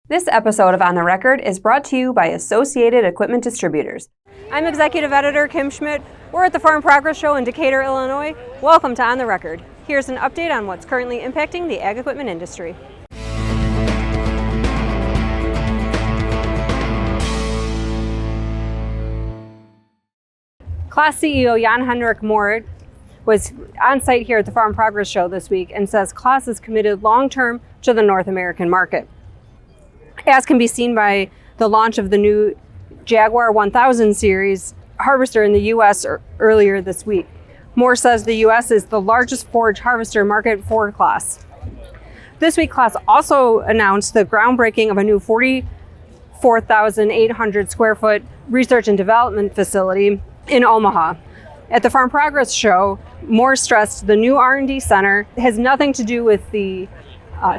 This episode of On the Record is brought to you by Associated Equipment Distributors. I'm Executive Editor Kim Schmidt. We're at the Farm Progress Show in Decatur, Illinois. Welcome to On the Record. Here's an update on what's currently impacting the ag equipment industry. Claas CEO Jan-Hendrik Mohr was on site here at the Farm Progress Show this week and says Claas is committed long-term to the North American market. As can be seen by the launch of the new Jaguar 1000 series harvester in the U.S. earlier this week. Mohr says the U.S. is the largest forage harvester market for Claas. This week, Claas also announced the groundbreaking of a new 44,800 square foot research and development facility in Omaha. At the Farm Progress Show, Mohr stressed the new R&D center has nothing to do with the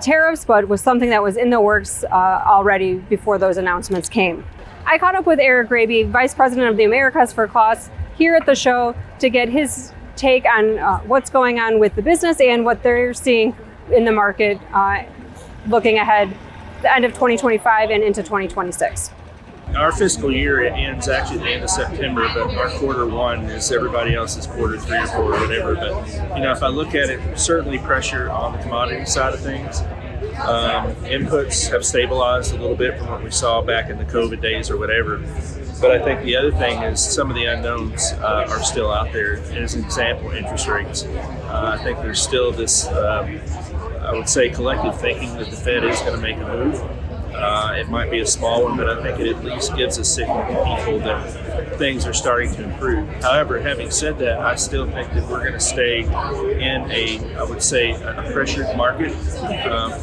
tariffs, but was something that was in the works already before those announcements came. I caught up with Eric Graby, Vice President of the Americas for Claas, here at the show to get his take on what's going on with the business and what they're seeing in the market looking ahead the end of 2025 and into 2026. Our fiscal year ends actually at the end of September, but our quarter one is everybody else's quarter three or four or whatever. But, if I look at it, certainly pressure on the commodity side of things. Inputs have stabilized a little bit from what we saw back in the COVID days or whatever. But I think the other thing is some of the unknowns are still out there. As an example, interest rates. I think there's still this, I would say, collective thinking that the Fed is going to make a move. It might be a small one, but I think it at least gives a signal to people that things are starting to improve. However, having said that, I still think that we're going to stay in a pressured market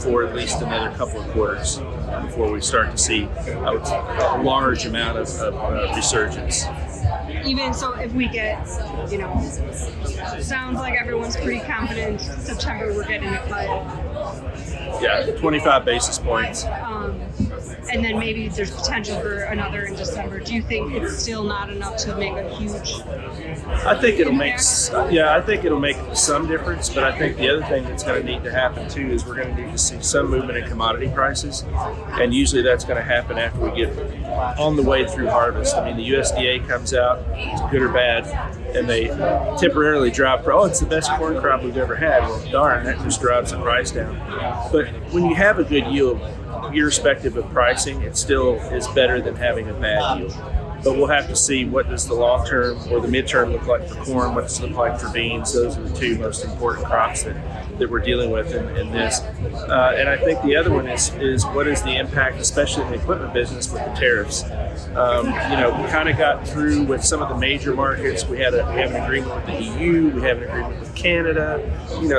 for at least another couple of quarters before we start to see a large amount of resurgence. Even so, if we get, sounds like everyone's pretty confident September we're getting a cut. Yeah, 25 basis points. And then maybe there's potential for another in December. Do you think it's still not enough to make a huge I think it'll make some difference, but I think the other thing that's going to need to happen too is we're going to need to see some movement in commodity prices, and usually that's going to happen after we get on the way through harvest. I mean, the USDA comes out, good or bad, and they temporarily drop, it's the best corn crop we've ever had. Well, darn, that just drives the price down. But when you have a good yield, irrespective of pricing, it still is better than having a bad yield. But we'll have to see what does the long term or the midterm look like for corn, what does it look like for beans. Those are the two most important crops that we're dealing with in this. And I think the other one is what is the impact, especially in the equipment business, with the tariffs. We kind of got through with some of the major markets. We have an agreement with the EU, we have an agreement with Canada,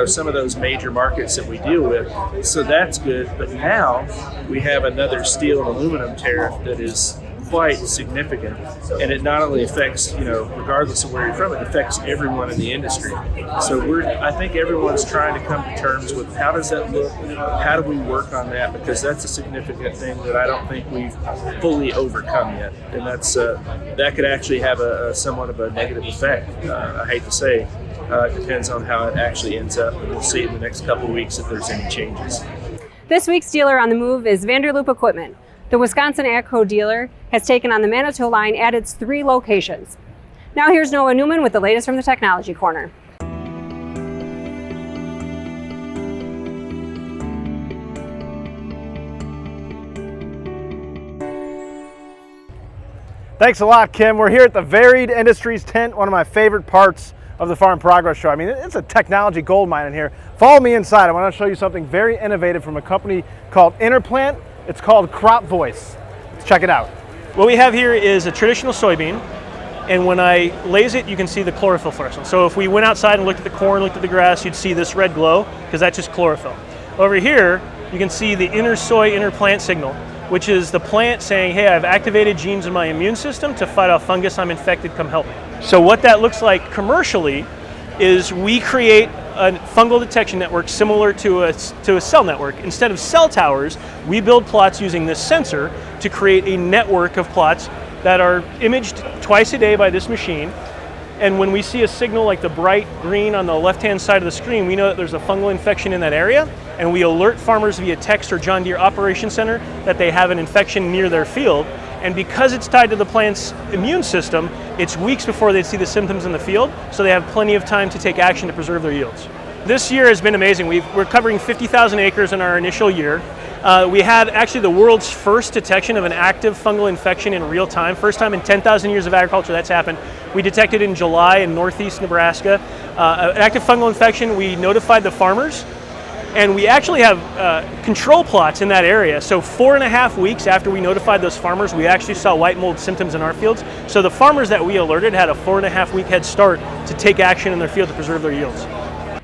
some of those major markets that we deal with. So that's good. But now we have another steel and aluminum tariff that is quite significant, and it not only affects, regardless of where you're from, it affects everyone in the industry. So I think everyone's trying to come to terms with how does that look, how do we work on that, because that's a significant thing that I don't think we've fully overcome yet, and that's that could actually have a somewhat of a negative effect. I hate to say, it depends on how it actually ends up, and we'll see in the next couple of weeks if there's any changes. This week's dealer on the move is Vanderloop Equipment. The Wisconsin AGCO dealer has taken on the Manitou line at its 3 locations. Now here's Noah Newman with the latest from the Technology Corner. Thanks a lot, Kim. We're here at the Varied Industries tent, one of my favorite parts of the Farm Progress Show. I mean, it's a technology goldmine in here. Follow me inside. I want to show you something very innovative from a company called InnerPlant. It's called CropVoice. Let's check it out. What we have here is a traditional soybean, and when I laze it, you can see the chlorophyll fluorescence. So if we went outside and looked at the corn, looked at the grass, you'd see this red glow, because that's just chlorophyll. Over here, you can see the inner plant signal, which is the plant saying, hey, I've activated genes in my immune system to fight off fungus, I'm infected, come help me. So what that looks like commercially is we create a fungal detection network similar to a cell network. Instead of cell towers, we build plots using this sensor to create a network of plots that are imaged twice a day by this machine. And when we see a signal like the bright green on the left-hand side of the screen, we know that there's a fungal infection in that area. and we alert farmers via text or John Deere Operations Center that they have an infection near their field. And because it's tied to the plant's immune system, it's weeks before they see the symptoms in the field, so they have plenty of time to take action to preserve their yields. This year has been amazing. We're covering 50,000 acres in our initial year. We had actually the world's first detection of an active fungal infection in real time. First time in 10,000 years of agriculture that's happened. We detected in July in northeast Nebraska. An active fungal infection, we notified the farmers, and we actually have control plots in that area. So 4.5 weeks after we notified those farmers, we actually saw white mold symptoms in our fields. So the farmers that we alerted had a 4.5 week head start to take action in their field to preserve their yields.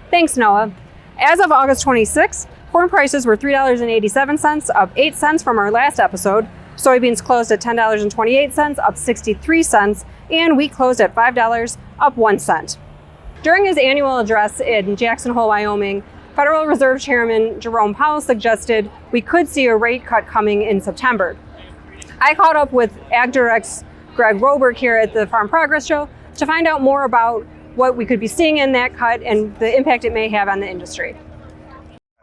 Thanks, Noah. As of August 26th, corn prices were $3.87, up 8 cents from our last episode. Soybeans closed at $10.28, up 63 cents, and wheat closed at $5, up 1 cent. During his annual address in Jackson Hole, Wyoming, Federal Reserve Chairman Jerome Powell suggested we could see a rate cut coming in September. I caught up with AgDirect's Greg Roberg here at the Farm Progress Show to find out more about what we could be seeing in that cut and the impact it may have on the industry.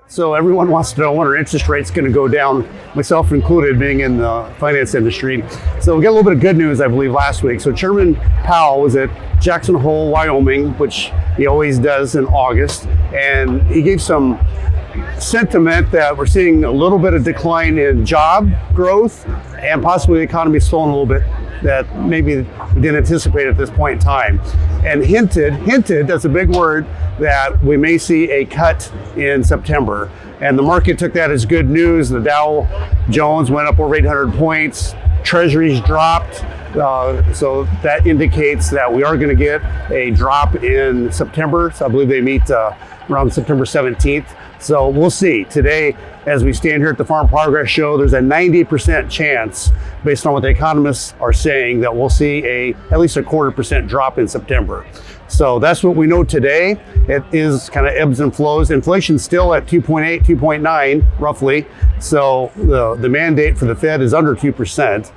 So everyone wants to know when our interest rate's going to go down, myself included, being in the finance industry. So we got a little bit of good news, I believe, last week. So Chairman Powell was at Jackson Hole, Wyoming, which he always does in August, and he gave some sentiment that we're seeing a little bit of decline in job growth and possibly the economy slowing a little bit that maybe we didn't anticipate at this point in time. And hinted, that's a big word, that we may see a cut in September. And the market took that as good news. The Dow Jones went up over 800 points. Treasuries dropped. So that indicates that we are going to get a drop in September. So I believe they meet around September 17th. So we'll see. Today, as we stand here at the Farm Progress Show, there's a 90% chance, based on what the economists are saying, that we'll see at least a 0.25% drop in September. So that's what we know today. It is kind of ebbs and flows. Inflation's still at 2.8, 2.9 roughly. So the mandate for the Fed is under 2%.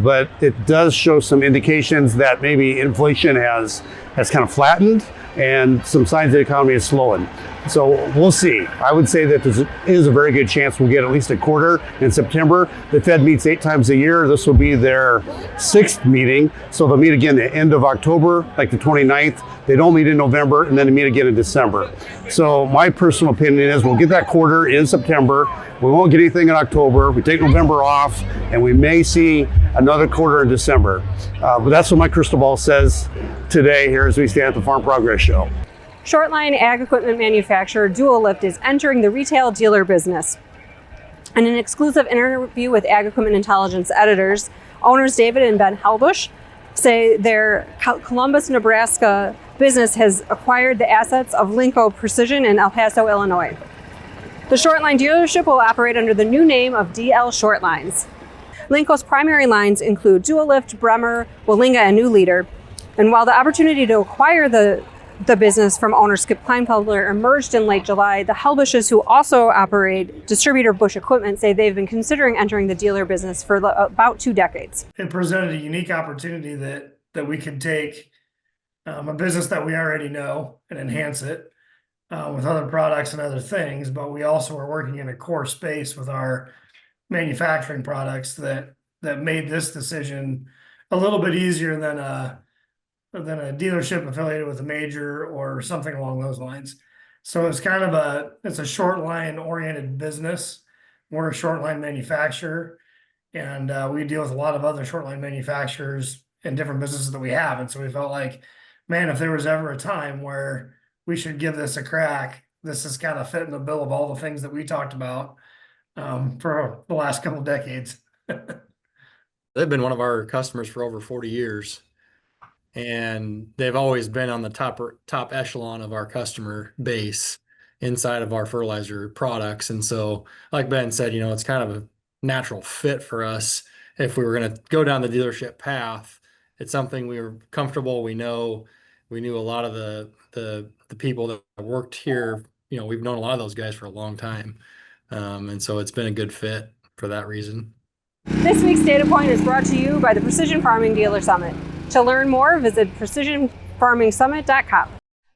But it does show some indications that maybe inflation has kind of flattened and some signs the economy is slowing. So we'll see. I would say that there is a very good chance we'll get at least a quarter in September. The Fed meets 8 times a year. This will be their 6th meeting. So they'll meet again the end of October, like the 29th. They don't meet in November, and then they meet again in December. So my personal opinion is we'll get that quarter in September. We won't get anything in October. We take November off, and we may see another quarter in December. But that's what my crystal ball says today here as we stand at the Farm Progress Show. Shortline ag equipment manufacturer Dual Lift is entering the retail dealer business. In an exclusive interview with Ag Equipment Intelligence editors, owners David and Ben Helbush say their Columbus, Nebraska business has acquired the assets of Linco-Precision in El Paso, Illinois. The Shortline dealership will operate under the new name of DL Shortlines. Linco's primary lines include Dual Lift, Bremer, Wallinga, and New Leader. And while the opportunity to acquire the business from owner Skip Kleinfelder emerged in late July, the Helbushes, who also operate distributor Bush Equipment, say they've been considering entering the dealer business for about 2 decades. It presented a unique opportunity that we could take a business that we already know and enhance it with other products and other things, but we also are working in a core space with our manufacturing products that made this decision a little bit easier than a dealership affiliated with a major or something along those lines. So it's kind of it's a short line oriented business. We're a short line manufacturer, and we deal with a lot of other short line manufacturers in different businesses that we have. And so we felt like, man, if there was ever a time where we should give this a crack, this is kind of fitting the bill of all the things that we talked about for the last couple of decades. They've been one of our customers for over 40 years. And they've always been on the top echelon of our customer base inside of our fertilizer products. And so, like Ben said, it's kind of a natural fit for us. If we were going to go down the dealership path, it's something we were comfortable. We knew a lot of the people that worked here. We've known a lot of those guys for a long time. And so it's been a good fit for that reason. This week's DataPoint is brought to you by the Precision Farming Dealer Summit. To learn more, visit precisionfarmingsummit.com.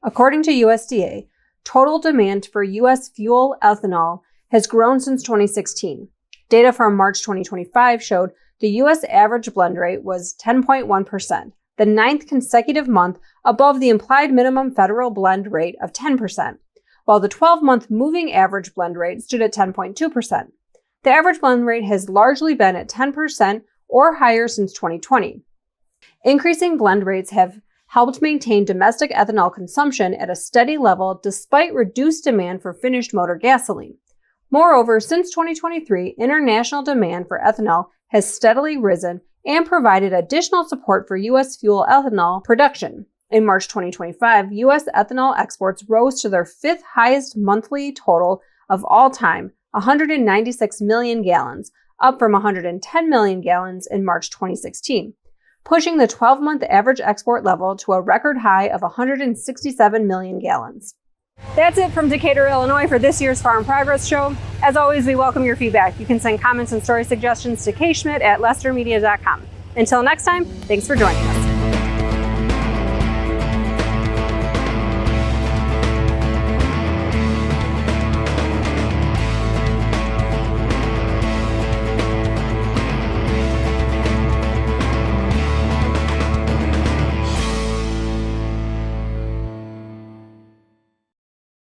According to USDA, total demand for U.S. fuel ethanol has grown since 2016. Data from March 2025 showed the U.S. average blend rate was 10.1%, the 9th consecutive month above the implied minimum federal blend rate of 10%, while the 12-month moving average blend rate stood at 10.2%. The average blend rate has largely been at 10% or higher since 2020. Increasing blend rates have helped maintain domestic ethanol consumption at a steady level despite reduced demand for finished motor gasoline. Moreover, since 2023, international demand for ethanol has steadily risen and provided additional support for U.S. fuel ethanol production. In March 2025, U.S. ethanol exports rose to their 5th highest monthly total of all time, 196 million gallons, up from 110 million gallons in March 2016, pushing the 12-month average export level to a record high of 167 million gallons. That's it from Decatur, Illinois for this year's Farm Progress Show. As always, we welcome your feedback. You can send comments and story suggestions to kschmidt@lestermedia.com. Until next time, thanks for joining us.